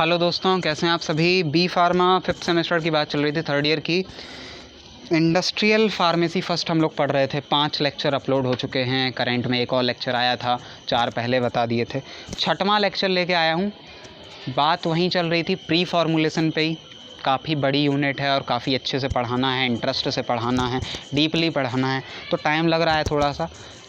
Hello दोस्तों, कैसे हैं आप सभी। बी फार्मा 5th सेमेस्टर की बात चल रही थी, 3rd ईयर की। इंडस्ट्रियल फार्मेसी फर्स्ट हम लोग पढ़ रहे थे। 5 लेक्चर अपलोड हो चुके हैं। करंट में एक और लेक्चर आया था, 4 पहले बता दिए थे। 6वां लेक्चर लेके आया हूँ। बात वहीं चल रही थी, प्री फॉर्मुलेशन पे ही। काफ़ी बड़ी यूनिट है और काफ़ी अच्छे से पढ़ाना है, इंटरेस्ट से पढ़ाना है, डीपली पढ़ाना है, तो टाइम लग रहा है थोड़ा सा।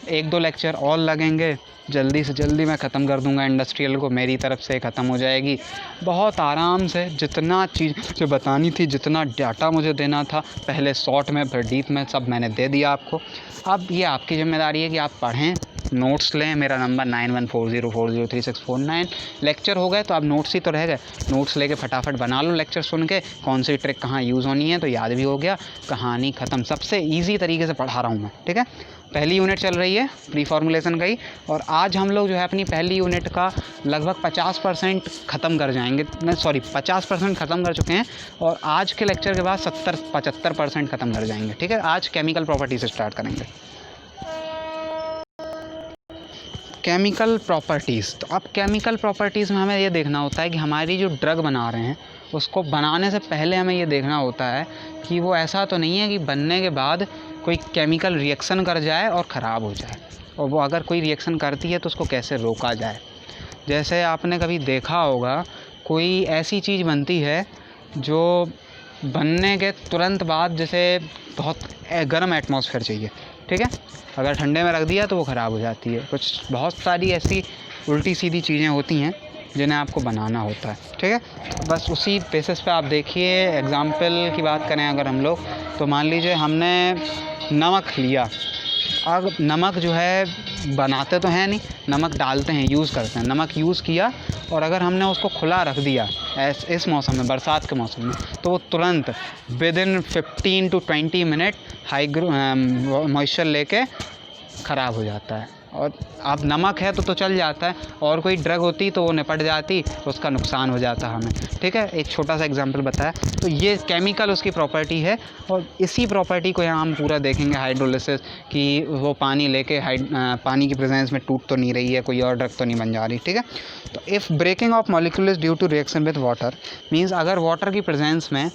1-2 लेक्चर और लगेंगे, जल्दी से जल्दी मैं ख़त्म कर दूंगा इंडस्ट्रियल को। मेरी तरफ से ख़त्म हो जाएगी बहुत आराम से। जितना चीज़ जो बतानी थी, जितना डाटा मुझे देना था, पहले शॉर्ट में फिर डीप में, सब मैंने दे दिया आपको। अब ये आपकी ज़िम्मेदारी है कि आप पढ़ें, नोट्स लें। मेरा नंबर 9140403649। लेक्चर हो गए तो अब नोट्स ही तो रह गए। नोट्स लेके फटाफट बना लो लेक्चर सुन के, कौन सी ट्रिक कहाँ यूज़ होनी है, तो याद भी हो गया। कहानी ख़त्म। सबसे ईजी तरीके से पढ़ा रहा हूँ मैं, ठीक है। पहली यूनिट चल रही है प्री फॉर्मुलेशन का ही, और आज हम लोग जो है अपनी पहली यूनिट का लगभग 50% ख़त्म कर जाएंगे। 50% ख़त्म कर चुके हैं, और आज के लेक्चर के बाद 70-75% ख़त्म कर जाएंगे, ठीक है। आज केमिकल प्रॉपर्टी से स्टार्ट करेंगे। केमिकल प्रॉपर्टीज़, तो अब केमिकल प्रॉपर्टीज़ में हमें ये देखना होता है कि हमारी जो ड्रग बना रहे हैं, उसको बनाने से पहले हमें ये देखना होता है कि वो ऐसा तो नहीं है कि बनने के बाद कोई केमिकल रिएक्शन कर जाए और ख़राब हो जाए, और वो अगर कोई रिएक्शन करती है तो उसको कैसे रोका जाए। जैसे आपने कभी देखा होगा, कोई ऐसी चीज़ बनती है जो बनने के तुरंत बाद, जैसे बहुत गर्म एटमॉस्फेयर चाहिए, ठीक है। अगर ठंडे में रख दिया तो वो ख़राब हो जाती है। कुछ बहुत सारी ऐसी उल्टी सीधी चीज़ें होती हैं जिन्हें आपको बनाना होता है, ठीक है। बस उसी बेसिस पे आप देखिए। एग्ज़ाम्पल की बात करें अगर हम लोग, तो मान लीजिए हमने नमक लिया। अब नमक जो है बनाते तो हैं नहीं, नमक डालते हैं, यूज़ करते हैं। नमक यूज़ किया और अगर हमने उसको खुला रख दिया इस मौसम में, बरसात के मौसम में, तो वो तुरंत विदिन 15 to 20 मिनट मॉइस्चर लेके ख़राब हो जाता है। और अब नमक है तो चल जाता है, और कोई ड्रग होती तो वो निपट जाती, तो उसका नुकसान हो जाता हमें, ठीक है। एक छोटा सा एग्जांपल बताया। तो ये केमिकल उसकी प्रॉपर्टी है, और इसी प्रॉपर्टी को यहाँ हम पूरा देखेंगे। हाइड्रोलिसिस कि वो पानी लेके पानी की प्रेजेंस में टूट तो नहीं रही है, कोई और ड्रग तो नहीं बन जा रही, ठीक है। तो if breaking of molecule is due to reaction with water, means अगर वाटर की प्रेजेंस में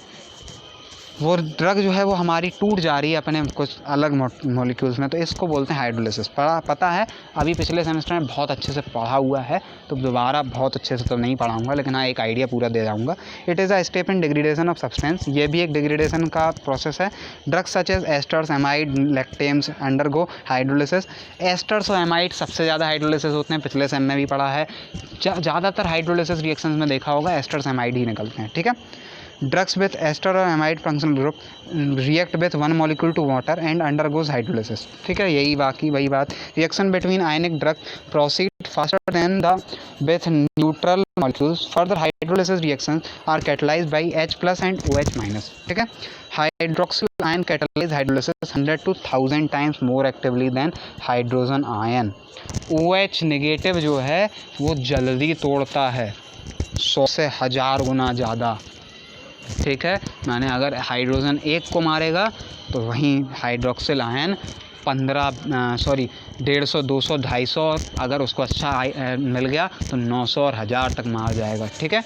वो ड्रग जो है वो हमारी टूट जा रही है अपने कुछ अलग मॉलिक्यूल्स में, तो इसको बोलते हैं हाइड्रोलिसिस। पता है, अभी पिछले सेमेस्टर में बहुत अच्छे से पढ़ा हुआ है, तो दोबारा बहुत अच्छे से तो नहीं पढ़ाऊंगा, लेकिन हाँ एक आइडिया पूरा दे जाऊंगा। It is a step in degradation of substance. ये भी एक डिग्रेडेशन का प्रोसेस है। Drugs such as esters, amide, lactams undergo hydrolysis. Esters और एमाइड सबसे ज़्यादा हाइड्रोलिसिस होते हैं, पिछले सेम में भी पढ़ा है। ज़्यादातर हाइड्रोलिसिस रिएक्शंस में देखा होगा एस्टर्स एमाइड ही निकलते हैं, ठीक है। Drugs with ester or amide functional group react with one molecule to water and undergoes hydrolysis, ठीक है। यही बाकी वही बात। Reaction between ionic drug proceed faster than the with neutral molecules. Further hydrolysis reactions are catalyzed by H plus and OH minus, ठीक है। Hydroxyl ion catalyze hydrolysis 100 to 1000 times more actively than hydrogen ion. OH negative जो है वो जल्दी तोड़ता है 100 से 1000 गुना ज़्यादा, ठीक है। माने अगर हाइड्रोजन 1 को मारेगा तो वहीं हाइड्रोक्सिल आयन 150, 200, 250, अगर उसको अच्छा मिल गया तो 900 और 1000 तक मार जाएगा, ठीक है।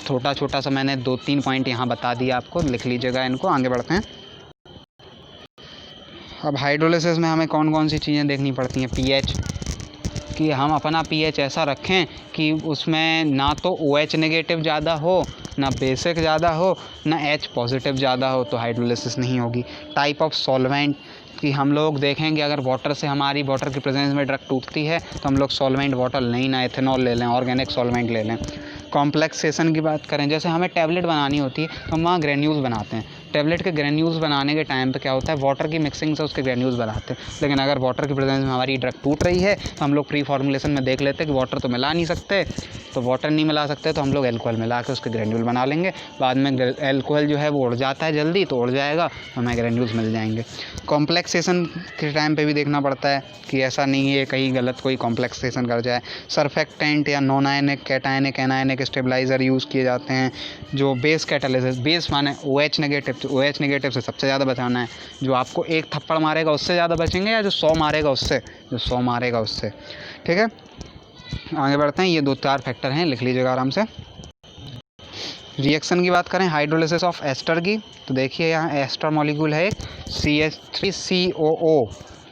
छोटा सा मैंने 2-3 पॉइंट यहाँ बता दिया आपको, लिख लीजिएगा इनको। आगे बढ़ते हैं। अब हाइड्रोलिसिस में हमें कौन कौन सी चीज़ें देखनी पड़ती हैं। पीएच, कि हम अपना पीएच ऐसा रखें कि उसमें ना तो OH नेगेटिव ज़्यादा हो, ना बेसिक ज़्यादा हो, ना H पॉजिटिव ज़्यादा हो, तो हाइड्रोलिसिस नहीं होगी। टाइप ऑफ सॉल्वेंट, कि हम लोग देखेंगे अगर वाटर से हमारी वाटर की प्रेजेंस में ड्रग टूटती है तो हम लोग सॉल्वेंट वाटर नहीं, ना एथेनॉल ले लें, ऑर्गेनिक सॉल्वेंट ले लें। कॉम्प्लेक्सेशन की बात करें, जैसे हमें टैबलेट बनानी होती है तो हम वहाँ ग्रेन्यूल्स बनाते हैं। टैबलेट के ग्रेन्यूल्स बनाने के टाइम पे क्या होता है, वाटर की मिक्सिंग से उसके ग्रेन्यूल्स बनाते हैं। लेकिन अगर वाटर की प्रेजेंस में हमारी ड्रग टूट रही है तो हम लोग प्री फॉर्मुलेशन में देख लेते हैं कि वाटर तो मिला नहीं सकते, तो वाटर नहीं मिला सकते तो हम लोग एल्कोहल मिला के उसके ग्रेन्यूल बना लेंगे। बाद में एल्कोहल जो है वो उड़ जाता है जल्दी, तो उड़ जाएगा, हमें ग्रेन्यूल्स मिल जाएंगे। कॉम्प्लेक्सेशन के टाइम पे भी देखना पड़ता है कि ऐसा नहीं है कहीं गलत कोई कॉम्प्लेक्सेशन कर जाए। सरफेक्टेंट या non ionic, cationic, anionic stabiliser use किए जाते हैं। जो बेस कैटालिसिस, बेस माने OH नेगेटिव, तो OH नेगेटिव से सबसे ज़्यादा बचाना है। जो आपको एक थप्पड़ मारेगा उससे ज़्यादा बचेंगे, या जो 100 मारेगा उससे, जो 100 मारेगा उससे, ठीक है। आगे बढ़ते हैं। ये 2-4 फैक्टर हैं, लिख लीजिएगा आराम से। रिएक्शन की बात करें हाइड्रोलिसिस ऑफ एस्टर की, तो देखिए यहाँ एस्टर मॉलिक्यूल है CH3COO,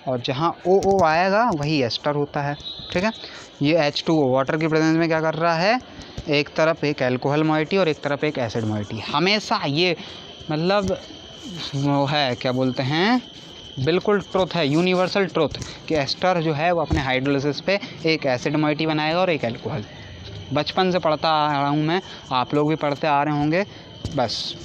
और जहाँ OO आएगा वही एस्टर होता है। ठीक है, ये H2O वाटर की प्रेजेंस में क्या कर रहा है, एक तरफ एक अल्कोहल मॉइटी और एक तरफ एक एसिड मॉइटी। हमेशा ये मतलब वो है क्या बोलते हैं, बिल्कुल ट्रुथ है, यूनिवर्सल ट्रुथ कि एस्टर जो है वो अपने हाइड्रोलिसिस पे एक एसिड मॉइटी बनाएगा और एक अल्कोहल। बचपन से पढ़ता आ रहा हूँ मैं, आप लोग भी पढ़ते आ रहे होंगे, बस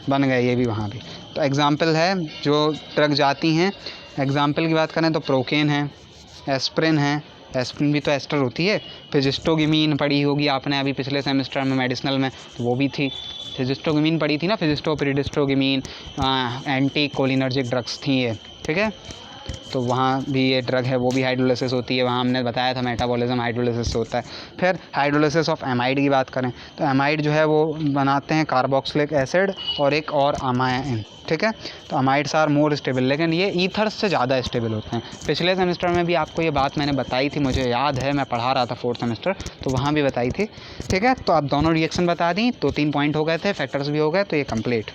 बन गए ये भी वहाँ भी। तो एग्ज़ाम्पल है जो ड्रग जाती हैं, एग्ज़ाम्पल की बात करें तो प्रोकेन है, एस्प्रिन है, एस्प्रिन भी तो एस्टर होती है। फिजिस्टोगिमीन पढ़ी होगी आपने अभी पिछले सेमेस्टर में मेडिसिनल में, तो वो भी थी, फिजिस्टोगिमीन पढ़ी थी ना, फिजिस्टोपिरिडिस्टोगिमीन, एंटी कोलिनर्जिक ड्रग्स थी ये। ठीक है, तो वहाँ भी ये ड्रग है वो भी हाइड्रोलिसिस होती है, वहाँ हमने बताया था मेटाबॉलिज्म हाइड्रोलिसिस होता है। फिर हाइड्रोलिसिस ऑफ एमाइड की बात करें तो एमाइड जो है वो बनाते हैं कार्बोक्सिलिक एसिड और एक और अमाइन। ठीक है, तो अमाइड्स आर मोर स्टेबल, लेकिन ये ईथर्स से ज़्यादा स्टेबल होते हैं। पिछले सेमेस्टर में भी आपको ये बात मैंने बताई थी, मुझे याद है, मैं पढ़ा रहा था 4th सेमेस्टर, तो वहाँ भी बताई थी। ठीक है, तो आप दोनों रिएक्शन बता दी, तो 3 पॉइंट हो गए थे, फैक्टर्स भी हो गए, तो ये कंप्लीट।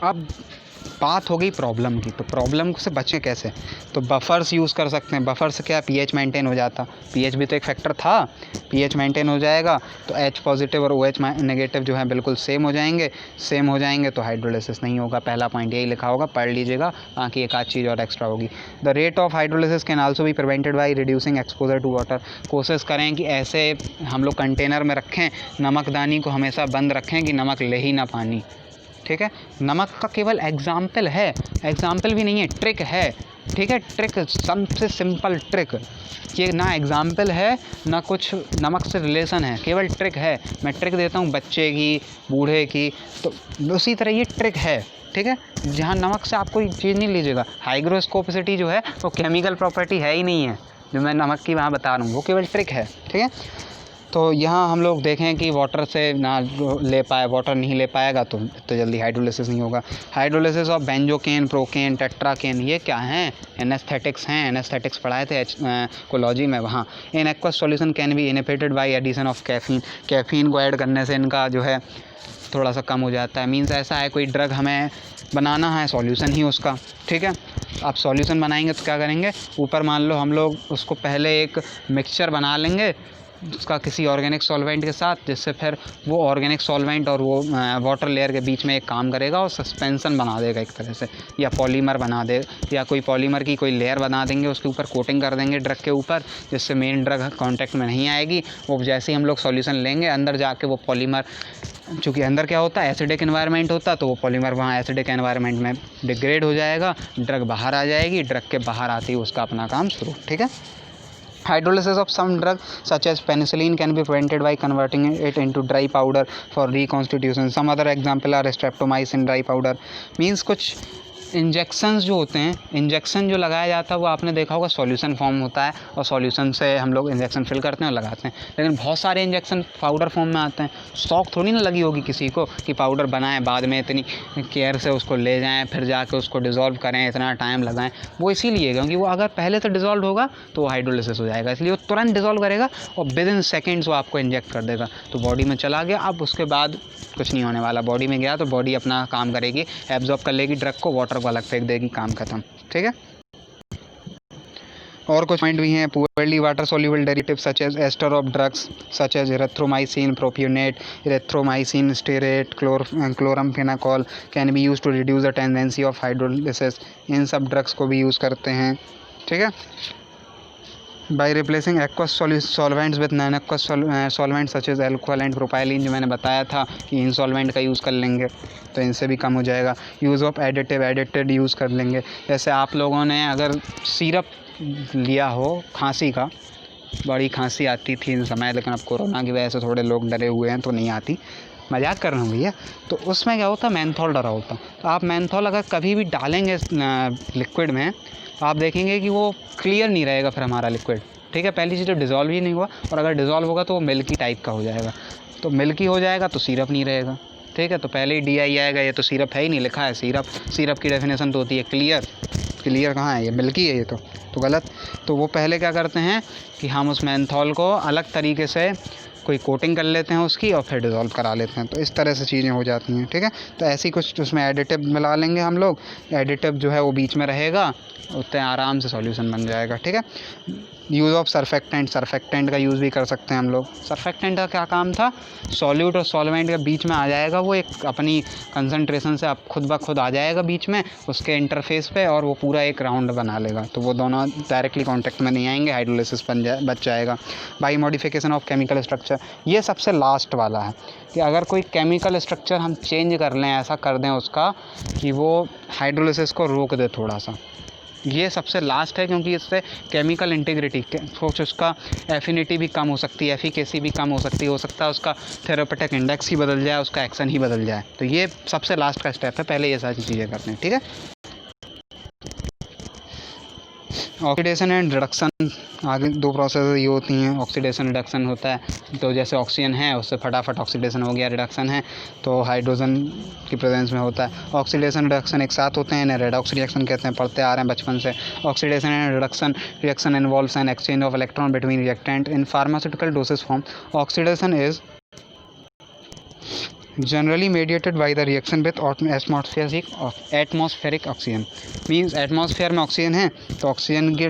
अब बात हो गई प्रॉब्लम की, तो प्रॉब्लम से बचें कैसे, तो बफर्स यूज़ कर सकते हैं। बफर से क्या, पीएच मेंटेन हो जाता, पीएच भी तो एक फैक्टर था, पीएच मेंटेन हो जाएगा तो H पॉजिटिव और OH नेगेटिव जो है बिल्कुल सेम हो जाएंगे, तो हाइड्रोलिसिस नहीं होगा। पहला पॉइंट यही लिखा होगा, पढ़ लीजिएगा, बाकी एक आध चीज़ और एक्स्ट्रा होगी। The rate of hydrolysis can also be prevented by reducing exposure to water. कोशिश करें कि ऐसे हम लोग कंटेनर में रखें, नमकदानी को हमेशा बंद रखें कि नमक ले ही ना पानी। ठीक है, नमक का केवल एग्जाम्पल है, एग्जाम्पल भी नहीं है, ट्रिक है। ठीक है, ट्रिक, सबसे सिंपल ट्रिक, ये ना एग्जाम्पल है ना कुछ नमक से रिलेशन है, केवल ट्रिक है। मैं ट्रिक देता हूँ बच्चे की, बूढ़े की, तो उसी तरह ये ट्रिक है। ठीक है, जहाँ नमक से आप कोई चीज़ नहीं लीजिएगा। हाइग्रोस्कोपिसिटी जो है वो केमिकल प्रॉपर्टी है ही नहीं है, जो मैं नमक की वहाँ बता रहा हूँ, वो केवल ट्रिक है। ठीक है, तो यहाँ हम लोग देखें कि वाटर से ना ले पाए, वाटर नहीं ले पाएगा तो जल्दी हाइड्रोलिसिस नहीं होगा। Hydrolysis of benzocaine, procaine, tetracaine, ये क्या हैं, एनेस्थेटिक्स हैं। एनेस्थेटिक्स पढ़ाए थे कोलॉजी में वहाँ। In aqueous solution can be inhibited by addition of caffeine. Caffeine को ऐड करने से इनका जो है थोड़ा सा कम हो जाता है। मीन्स ऐसा है, कोई ड्रग हमें बनाना है, सॉल्यूशन ही उसका। ठीक है, आप सॉल्यूशन बनाएंगे तो क्या करेंगे, ऊपर मान लो हम लोग उसको पहले एक मिक्सचर बना लेंगे उसका किसी ऑर्गेनिक सॉल्वेंट के साथ, जिससे फिर वो ऑर्गेनिक सॉल्वेंट और वो वाटर लेयर के बीच में एक काम करेगा और सस्पेंसन बना देगा एक तरह से, या पॉलीमर बना दे, या कोई पॉलीमर की कोई लेयर बना देंगे, उसके ऊपर कोटिंग कर देंगे ड्रग के ऊपर, जिससे मेन ड्रग कांटेक्ट में नहीं आएगी। वो जैसे ही हम लोग सॉल्यूशन लेंगे, अंदर जाके वो पॉलीमर, चूँकि अंदर क्या होता है, एसिडिक एनवायरनमेंट होता, तो वो पॉलीमर वहाँ एसिडिक एनवायरनमेंट में डिग्रेड हो जाएगा, ड्रग बाहर आ जाएगी, ड्रग के बाहर आती है उसका अपना काम शुरू। ठीक है, hydrolysis of some drug such as penicillin can be prevented by converting it into dry powder for reconstitution. Some other example are streptomycin dry powder. Means कुछ इंजेक्शंस जो होते हैं, इंजेक्शन जो लगाया जाता है वो आपने देखा होगा सॉल्यूशन फॉर्म होता है, और सॉल्यूशन से हम लोग इंजेक्शन फिल करते हैं और लगाते हैं। लेकिन बहुत सारे इंजेक्शन पाउडर फॉर्म में आते हैं। शौक थोड़ी ना लगी होगी किसी को कि पाउडर बनाएं, बाद में इतनी केयर से उसको ले जाएं, फिर जाके उसको डिज़ोल्व करें, इतना टाइम लगाएं। वो इसीलिए क्योंकि वो अगर पहले से डिज़ोल्व होगा तो वो हाइड्रोलिसिस हो जाएगा, इसलिए वो तुरंत डिज़ोल्व करेगा और विदिन सेकेंड्स वो आपको इंजेक्ट कर देगा, तो बॉडी में चला गया। अब उसके बाद कुछ नहीं होने वाला, बॉडी में गया तो बॉडी अपना काम करेगी, एब्जॉर्ब कर लेगी ड्रग को, वाटर को अलग फेंक देगी, काम खत्म। ठीक है, और कुछ पॉइंट भी हैं। Poorly water soluble derivative such as ester of drugs such as erythromycin, propionate, erythromycin, stearate, chloramphenicol can be use to reduce the tendency of hydrolysis. इन सब ड्रग्स को भी यूज़ करते हैं। ठीक है, by replacing aqueous solvents with non aqueous solvent such as alcohol and propylene, जो मैंने बताया था कि इन सॉल्वेंट का यूज़ कर लेंगे तो इनसे भी कम हो जाएगा। यूज़ ऑफ एडिटेड यूज़ कर लेंगे। जैसे आप लोगों ने अगर सिरप लिया हो खांसी का, बड़ी खांसी आती थी इन समय, लेकिन अब कोरोना की वजह से थोड़े लोग डरे हुए हैं तो नहीं आती, मजाक कर रहा हूँ भैया। तो उसमें क्या होता है, मेंथॉल डरा होता। तो आप मेंथॉल अगर कभी भी डालेंगे लिक्विड में, आप देखेंगे कि वो क्लियर नहीं रहेगा फिर हमारा लिक्विड। ठीक है, पहली चीज़ तो डिज़ोल्व ही नहीं हुआ, और अगर डिज़ोल्व होगा तो वो मिल्की टाइप का हो जाएगा। तो मिल्की हो जाएगा तो सिरप नहीं रहेगा। ठीक है, तो पहले ही DI आएगा, ये तो सिरप है ही नहीं, लिखा है सिरप। सिरप की डेफिनेशन तो होती है क्लियर, क्लियर कहाँ है, ये मिल्की है, ये तो गलत। तो वो पहले क्या करते हैं कि हम उस मेंथॉल को अलग तरीके से कोई कोटिंग कर लेते हैं उसकी और फिर डिज़ोल्व करा लेते हैं। तो इस तरह से चीज़ें हो जाती हैं, ठीक है। तो ऐसी कुछ उसमें एडिटिव मिला लेंगे हम लोग, एडिटिव जो है वो बीच में रहेगा, उतने आराम से सॉल्यूशन बन जाएगा, ठीक है। यूज़ ऑफ सरफेक्टेंट का यूज़ भी कर सकते हैं हम लोग। सरफेक्टेंट का क्या काम था, सॉल्यूट और सॉल्वेंट के बीच में आ जाएगा वो, एक अपनी कंसंट्रेशन से अब खुद ब खुद आ जाएगा बीच में उसके इंटरफेस पे, और वो पूरा एक राउंड बना लेगा। तो वो दोनों डायरेक्टली कॉन्टेक्ट में नहीं आएंगे, हाइड्रोलिसिस बच जाएगा। By modification of chemical structure, ये सबसे लास्ट वाला है कि अगर कोई केमिकल स्ट्रक्चर हम चेंज कर लें, ऐसा कर दें उसका कि वो हाइड्रोलिसिस को रोक दे थोड़ा सा, ये सबसे लास्ट है, क्योंकि इससे केमिकल इंटीग्रिटी कुछ उसका एफिनिटी भी कम हो सकती है, एफिकेसी भी कम हो सकता है उसका थेरापेटिक इंडेक्स ही बदल जाए, उसका एक्शन ही बदल जाए। तो ये सबसे लास्ट का स्टेप है, पहले ये सारी चीज़ें करते हैं, ठीक है। ऑक्सीडेशन एंड रिडक्शन, आगे दो प्रोसेस ये होती हैं, ऑक्सीडेशन रिडक्शन होता है तो जैसे ऑक्सीजन है उससे फटाफट ऑक्सीडेशन हो गया, रिडक्शन है तो हाइड्रोजन की प्रेजेंस में होता है। ऑक्सीडेशन रिडक्शन एक साथ होते हैं, इन्हें रेडॉक्स रिएक्शन कहते हैं, पढ़ते आ रहे हैं बचपन से। Oxidation and reduction involves an exchange of electron between reactant in pharmaceutical dosage form. Oxidation is generally mediated by the reaction with atmospheric oxygen, means atmosphere में ऑक्सीजन है तो ऑक्सीजन के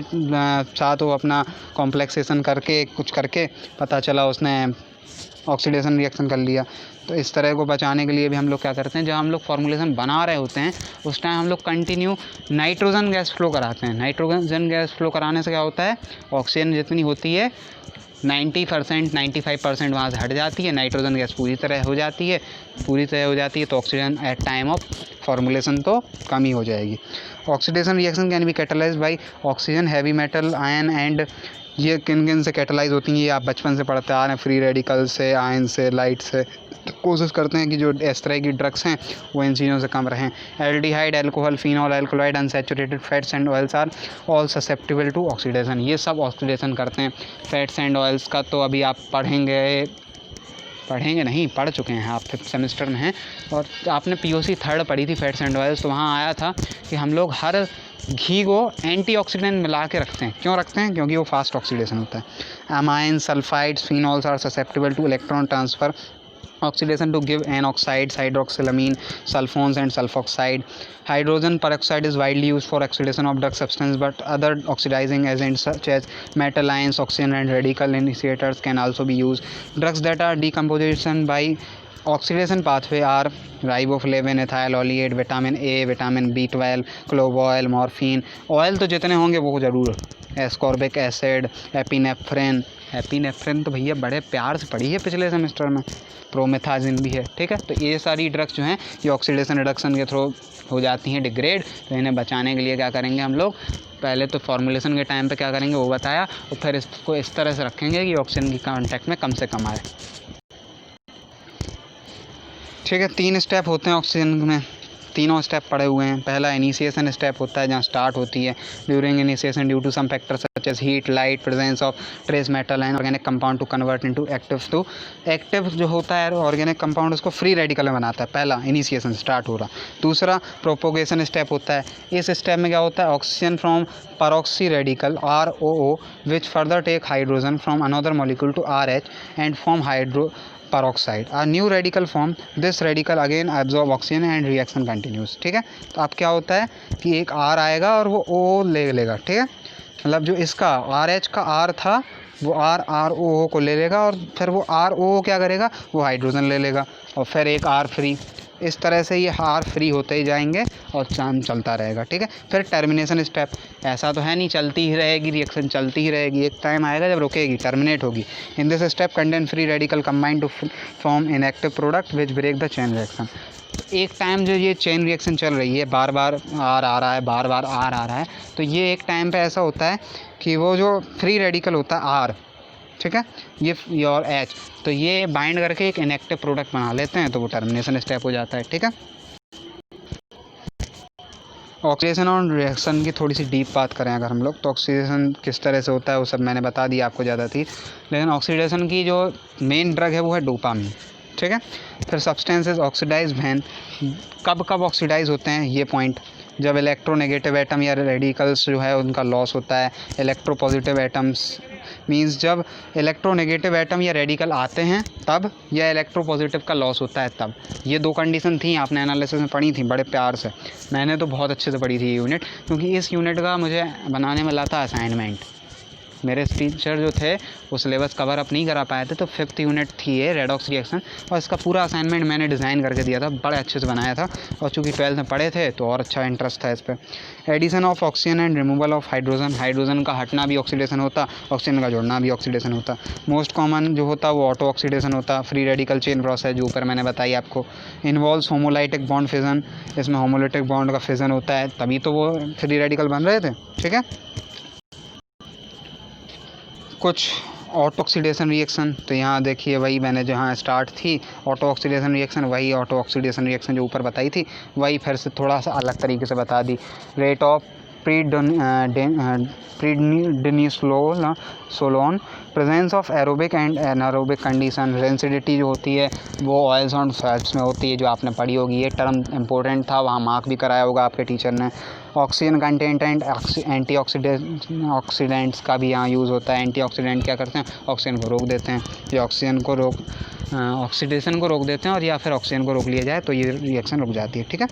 साथ वो अपना कॉम्प्लेक्सेशन करके कुछ करके पता चला उसने ऑक्सीडेशन रिएक्शन कर लिया। तो इस तरह को बचाने के लिए भी हम लोग क्या करते हैं, जब हम लोग फॉर्मुलेशन बना रहे होते हैं उस टाइम हम लोग कंटिन्यू नाइट्रोजन गैस फ्लो कराते हैं। नाइट्रोजन गैस फ्लो कराने से क्या होता है, ऑक्सीजन जितनी होती है 90% 95% वहाँ से हट जाती है, नाइट्रोजन गैस पूरी तरह हो जाती है तो oxygen at time of formulation तो कम ही हो जाएगी। Oxidation reaction can be catalysed by oxygen, heavy metal, ion and, ये किन किन से कैटलाइज होती हैं ये आप बचपन से पढ़ते आ रहे हैं, फ्री रेडिकल से, आयन से, लाइट से। तो कोशिश करते हैं कि जो इस तरह की ड्रग्स हैं वो इन चीज़ों से कम रहें। Aldehyde, alcohol, phenol, alkaloid, unsaturated fats and oils are all susceptible to oxidation, ये सब ऑक्सीडेशन करते हैं। फैट्स एंड ऑयल्स का तो अभी आप पढ़ चुके हैं, आप 5th सेमेस्टर में हैं, और आपने POC 3rd पढ़ी थी फैट्स एंड ऑयल्स, तो वहाँ आया था कि हम लोग हर घी को एंटीऑक्सीडेंट मिला के रखते हैं। क्यों रखते हैं, क्योंकि वो फास्ट ऑक्सीडेशन होता है। Amine, sulphides, phenols are susceptible to electron transfer oxidation to give N oxides, hydroxylamine, sulfones and sulfoxide. Hydrogen peroxide is widely used for oxidation of drug substance, but other oxidizing agents such as metal ions, oxygen and radical initiators can also be used. Drugs that are decomposition by oxidation pathway are riboflavin, ethyl oleate, vitamin A, vitamin B12, clove oil, morphine. Oil तो जितने होंगे वो ज़रूर, ascorbic acid, epinephrine तो भैया बड़े प्यार से पढ़ी है पिछले सेमेस्टर में, प्रोमेथाजिन भी है, ठीक है। तो ये सारी ड्रग्स जो हैं ये ऑक्सीडेशन रिडक्शन के थ्रू हो जाती हैं डिग्रेड। तो इन्हें बचाने के लिए क्या करेंगे हम लोग, पहले तो फॉर्मुलेशन के टाइम पे क्या करेंगे वो बताया, और फिर इसको इस तरह से रखेंगे कि ऑक्सीजन की कांटेक्ट में कम से कम आए, ठीक है। 3 स्टेप होते हैं ऑक्सीजन में, तीनों स्टेप पड़े हुए हैं। पहला इनिशिएशन स्टेप होता है जहाँ स्टार्ट होती है, during initiation due to some factors such as heat, light, presence of trace metal and organic compound to convert into active. तो एक्टिव जो होता है ऑर्गेनिक कंपाउंड उसको फ्री रेडिकल में बनाता है, पहला इनिशिएशन स्टार्ट हो रहा। दूसरा प्रोपोगेशन स्टेप होता है, इस स्टेप में क्या होता है, oxygen from peroxy radical ROO which further take hydrogen from another molecule to RH and form hydro peroxide, a new radical form, this radical again absorb oxygen and reaction continues, ठीक है। तो अब क्या होता है कि एक R आएगा और वो O ले लेगा, ठीक है, मतलब जो इसका RH का R था वो ROO को ले लेगा, और फिर वो ROO क्या करेगा, वो हाइड्रोजन ले लेगा, और फिर एक R फ्री, इस तरह से ये R फ्री होते ही जाएंगे और काम चलता रहेगा, ठीक है। फिर टर्मिनेशन स्टेप, ऐसा तो है नहीं चलती ही रहेगी रिएक्शन, चलती ही रहेगी, एक टाइम आएगा जब रुकेगी, टर्मिनेट होगी। In this step contain free radical combine to form inactive product which break the chain reaction. एक टाइम जो ये चेन रिएक्शन चल रही है, बार बार R आ रहा है, बार बार R आ रहा है, तो ये एक टाइम पे ऐसा होता है कि वो जो फ्री रेडिकल होता है R, ठीक है, ये और H, तो ये बाइंड करके एक इनएक्टिव प्रोडक्ट बना लेते हैं, तो वो टर्मिनेशन स्टेप हो जाता है, ठीक है। ऑक्सीडेशन और रिएक्शन की थोड़ी सी डीप बात करें अगर हम लोग, तो ऑक्सीडेशन किस तरह से होता है वो सब मैंने बता दिया आपको ज़्यादा थी, लेकिन ऑक्सीडेशन की जो मेन ड्रग है वो है डोपामीन, ठीक है। फिर सब्सटेंसेस ऑक्सीडाइज व्हेन, कब कब ऑक्सीडाइज होते हैं ये पॉइंट, जब इलेक्ट्रोनेगेटिव एटम या रेडिकल्स जो है उनका लॉस होता है, इलेक्ट्रोपॉजिटिव एटम्स मीन्स जब इलेक्ट्रोनेगेटिव एटम या रेडिकल आते हैं तब, या इलेक्ट्रोपॉजिटिव का लॉस होता है तब। ये दो कंडीशन थी, आपने एनालिसिस में पढ़ी थी बड़े प्यार से, मैंने तो बहुत अच्छे से पढ़ी थी ये यूनिट, क्योंकि इस यूनिट का मुझे बनाने में लगा था असाइनमेंट। मेरे टीचर जो थे वो सिलेबस कवर अप नहीं करा पाए थे, तो 5th यूनिट थी ये रेडॉक्स रिएक्शन, और इसका पूरा असाइनमेंट मैंने डिज़ाइन करके दिया था, बड़े अच्छे से बनाया था। और चूँकि 12th में पढ़े थे तो और अच्छा इंटरेस्ट था इस पर। Addition of oxygen and removal of hydrogen, hydrogen का हटना भी ऑक्सीडेशन होता, ऑक्सीजन का जोड़ना भी ऑक्सीडेशन होता। मोस्ट कॉमन जो होता वो ऑटो ऑक्सीडेशन होता। फ्री रेडिकल चेन प्रोसेस जो ऊपर मैंने बताई आपको। इन्वॉल्व्स होमोलाइटिक बॉन्ड फिजन, इसमें होमोलाइटिक बॉन्ड का फिजन होता है, तभी तो वो फ्री रेडिकल बन रहे थे। ठीक है, कुछ ऑटो ऑक्सीडेशन रिएक्शन, तो यहाँ देखिए वही मैंने जहाँ स्टार्ट थी ऑटो ऑक्सीडेशन रिएक्शन, वही ऑटो ऑक्सीडेशन रिएक्शन जो ऊपर बताई थी वही फिर से थोड़ा सा अलग तरीके से बता दी। Rate of prednisolone, presence of aerobic and anaerobic condition, rancidity जो होती है वो ऑयल्स ऑन फैट्स में होती है, जो आपने पढ़ी होगी, ये टर्म इंपॉर्टेंट था, वहाँ मार्क भी कराया होगा आपके टीचर ने। Oxygen content and anti oxidants का भी यहाँ यूज़ होता है। एंटी ऑक्सीडेंट क्या करते हैं, ऑक्सीजन को रोक देते हैं, या ऑक्सीजन को ऑक्सीडेशन को रोक देते हैं, और या फिर ऑक्सीजन को रोक लिया जाए तो ये रिएक्शन रुक जाती है। ठीक है,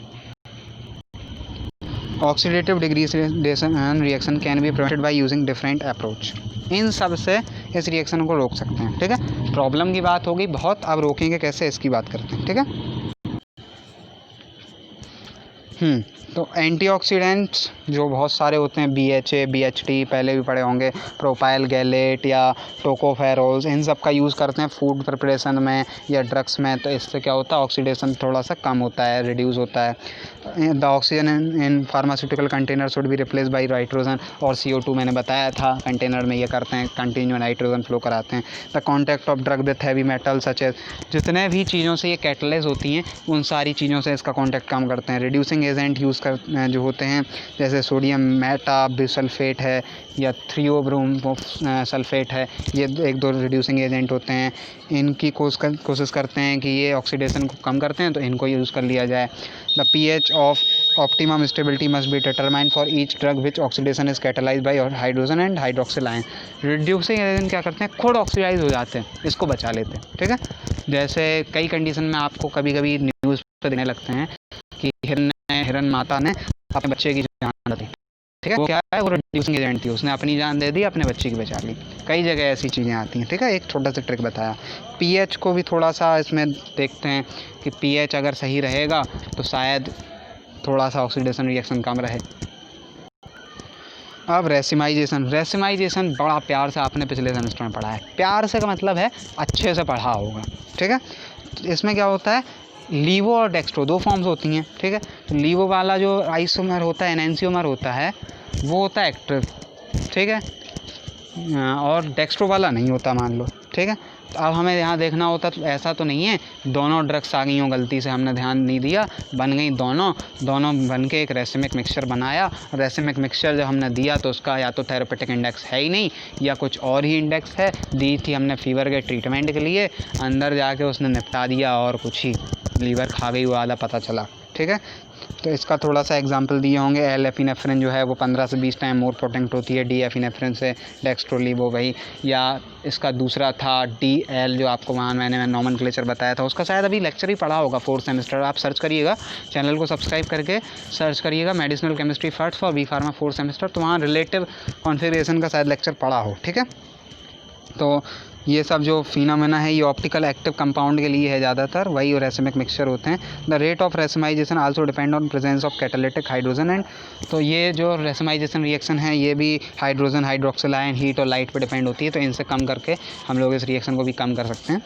oxidative degradation reaction can be prevented by using different approach, इन सब से इस रिएक्शन को रोक सकते हैं। ठीक है, प्रॉब्लम की बात होगी बहुत, अब रोकेंगे कैसे इसकी बात करते हैं। ठीक है, तो एंटीऑक्सीडेंट्स जो बहुत सारे होते हैं, BHA, BHT पहले भी पढ़े होंगे, प्रोपाइल गैलेट या टोकोफेरोल्स, इन सब का यूज़ करते हैं फूड प्रिपरेशन में या ड्रग्स में, तो इससे क्या होता है, ऑक्सीडेशन थोड़ा सा कम होता है, रिड्यूस होता है। The oxygen in pharmaceutical container should be replace by nitrogen और CO2, मैंने बताया था कंटेनर में ये करते हैं, कंटिन्यू नाइट्रोजन फ्लो कराते हैं। The contact of drug with heavy metal such as, जितने भी चीज़ों से ये कैटलाइज होती हैं उन सारी चीज़ों से इसका कॉन्टैक्ट कम करते हैं। रिड्यूसिंग एजेंट यूज़ कर जो होते हैं, जैसे सोडियम मेटाबिसल्फेट है या थ्रियोब्रोम सल्फेट है, ये एक दो रिड्यूसिंग एजेंट होते हैं। इनकी कोशिश करते हैं कि ये ऑक्सीडेशन को कम करते हैं, तो इनको यूज़ कर लिया जाए। The pH of optimum stability must be determined for each drug which oxidation is catalysed bye hydrogen and hydroxyl ion. Reducing agent क्या करते हैं, खुद ऑक्सीडाइज हो जाते हैं, इसको बचा लेते हैं। ठीक है, जैसे कई कंडीशन में आपको कभी कभी न्यूज़ पे देने लगते हैं कि हिरन माता ने अपने बच्चे की जान दी। ठीक है, वो क्या है, वो रिड्यूसिंग एजेंट थी, उसने अपनी जान दे दी, अपने बच्चे की बचा ली। कई जगह ऐसी चीज़ें आती हैं। ठीक है, एक छोटा सा ट्रिक बताया। pH को भी थोड़ा सा इसमें देखते हैं कि pH अगर सही रहेगा तो शायद थोड़ा सा ऑक्सीडेशन रिएक्शन कम रहे। अब रेसिमाइजेशन बड़ा प्यार से आपने पिछले सेमेस्टर में पढ़ा है। प्यार से का मतलब है अच्छे से पढ़ा होगा। ठीक है, इसमें क्या होता है, लीवो और डेक्स्ट्रो दो फॉर्म्स होती हैं। ठीक है, तो लीवो वाला जो आइसोमर होता है, एनेंशियोमर होता है, वो होता है एक्टिव। ठीक है, और डेक्स्ट्रो वाला नहीं होता, मान लो। ठीक है, तो अब हमें यहाँ देखना होता, तो ऐसा तो नहीं है दोनों ड्रग्स आ गई हों, गलती से हमने ध्यान नहीं दिया, बन गई दोनों बन के एक रेसिमिक मिक्सचर बनाया। रेसिमिक मिक्सचर जब हमने दिया तो उसका या तो थेरेपेटिक इंडेक्स है ही नहीं, या कुछ और ही इंडेक्स है, दी थी हमने फीवर के ट्रीटमेंट के लिए, अंदर जाके उसने निपटा दिया और कुछ ही लीवर खा गई वाला पता चला। ठीक है, तो इसका थोड़ा सा एग्जांपल दिए होंगे। एल एपिनेफ्रिन जो है वो 15 से 20 टाइम मोर पोटेंट होती है डी एपिनेफ्रिन से, डेक्स्ट्रोलीवो वही, या इसका दूसरा था DL जो आपको वहाँ मैंने नॉमेनक्लेचर बताया था, उसका शायद अभी लेक्चर ही पढ़ा होगा 4th सेमेस्टर। आप सर्च करिएगा, चैनल को सब्सक्राइब करके सर्च करिएगा medicinal chemistry first for B pharma 4th semester, तो वहाँ रिलेटिव कॉन्फ़िगरेशन का शायद लेक्चर पढ़ा हो। ठीक है, तो ये सब जो फिनोमेना है ये ऑप्टिकल एक्टिव कंपाउंड के लिए है ज़्यादातर, वही रेसिमिक मिक्सचर होते हैं। The rate of racemisation also depend on presence of catalytic hydrogen and, तो ये जो रेसिमाइजेशन रिएक्शन है ये भी हाइड्रोजन, हाइड्रोक्सिल आयन, हीट और लाइट पे डिपेंड होती है, तो इनसे कम करके हम लोग इस रिएक्शन को भी कम कर सकते हैं।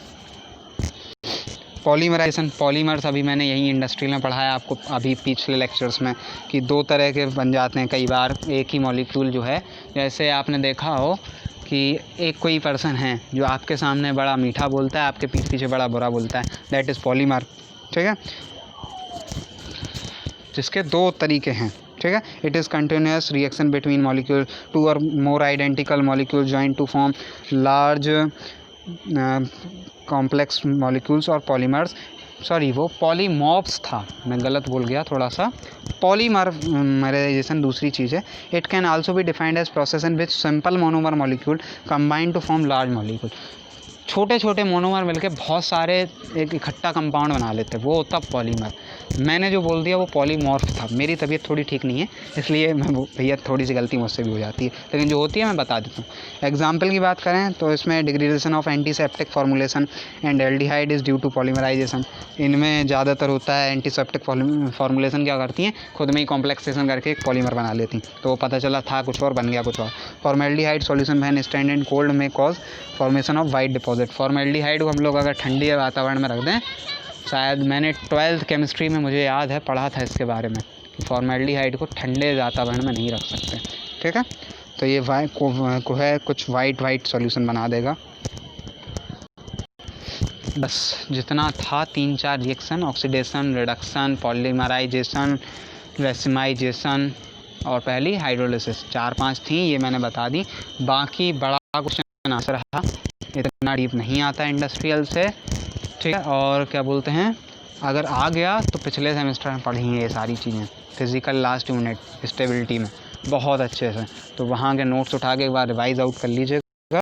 पॉलीमराइजेशन, पॉलीमर्स अभी मैंने यही इंडस्ट्री में पढ़ाया आपको अभी पिछले लेक्चर्स में, कि दो तरह के बन जाते हैं कई बार एक ही मॉलिक्यूल जो है। जैसे आपने देखा हो कि एक कोई पर्सन है जो आपके सामने बड़ा मीठा बोलता है, आपके पीठ पीछे बड़ा बुरा बोलता है, दैट इज़ पॉलीमर। ठीक है, जिसके दो तरीके हैं। ठीक है, it is continuous reaction between molecule, two और more identical molecule join to form large complex molecules और पॉलीमर्स सॉरी वो पॉलीमॉर्फ्स था, मैं गलत बोल गया थोड़ा सा। पॉलीमराइजेशन दूसरी चीज़ है। It can also be defined as process in which simple monomer molecule combine to form large molecule. छोटे छोटे मोनोमर मिलके बहुत सारे एक इकट्ठा कंपाउंड बना लेते हैं, वो होता पॉलीमर। मैंने जो बोल दिया वो पॉलीमॉर्फ था। मेरी तबीयत थोड़ी ठीक नहीं है इसलिए मैं भैया थोड़ी सी गलती मुझसे भी हो जाती है, लेकिन जो होती है मैं बता देता हूँ। एग्जाम्पल की बात करें तो इसमें degradation of antiseptic formulation and aldehyde is due to polymerisation. इनमें ज़्यादातर होता है एंटीसेप्टिक फॉर्मुलेशन क्या करती हैं, खुद में ही कॉम्प्लेक्सेशन करके एक पॉलीमर बना लेती, तो वो पता चला था कुछ और बन गया कुछ और। Formaldehyde solution when stand in cold में cause formation of white deposit. Formaldehyde को हम लोग अगर ठंडी वातावरण में रख दें, शायद मैंने 12th केमिस्ट्री में मुझे याद है पढ़ा था इसके बारे में कि फॉर्मेल्डिहाइड को ठंडे वातावरण में नहीं रख सकते, ठीक है। तो ये को है कुछ वाइट सॉल्यूशन बना देगा। बस जितना था 3-4 reaction, oxidation, reduction, polymerisation, racemisation और पहली हाइड्रोलिसिस, 4-5 थी, ये मैंने बता दी। बाकी बड़ा क्वेश्चन आंसर रहा, इतना डीप नहीं आता इंडस्ट्रियल से, ठीक है। और क्या बोलते हैं, अगर आ गया तो पिछले सेमेस्टर में पढ़ी हैं ये सारी चीज़ें, फिज़िकल लास्ट यूनिट स्टेबिलिटी में बहुत अच्छे से, तो वहाँ के नोट्स उठा के एक बार रिवाइज आउट कर लीजिएगा।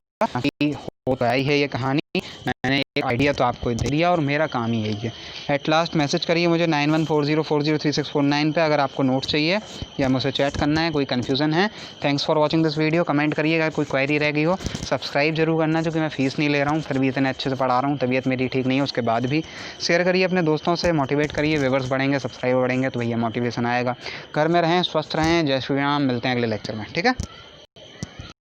हो तो आई है ये कहानी, मैंने एक आइडिया तो आपको दे दिया और मेरा काम ही यही है। एट लास्ट मैसेज करिए मुझे 9140403649 पे अगर आपको नोट चाहिए या मुझसे चैट करना है, कोई कन्फ्यूज़न है। Thanks for watching this video. Comment करिएगा कोई क्वेरी रह गई हो। सब्सक्राइब जरूर करना, क्योंकि मैं फ़ीस नहीं ले रहा हूँ, फिर भी इतने अच्छे से पढ़ा रहा हूँ। तबीयत मेरी ठीक नहीं है उसके बाद भी। शेयर करिए अपने दोस्तों से, मोटिवेट करिए। व्यूअर्स बढ़ेंगे, सब्सक्राइबर बढ़ेंगे तो भैया मोटिवेशन आएगा। घर में रहें, स्वस्थ रहें। जय श्री राम। मिलते हैं अगले लेक्चर में, ठीक है।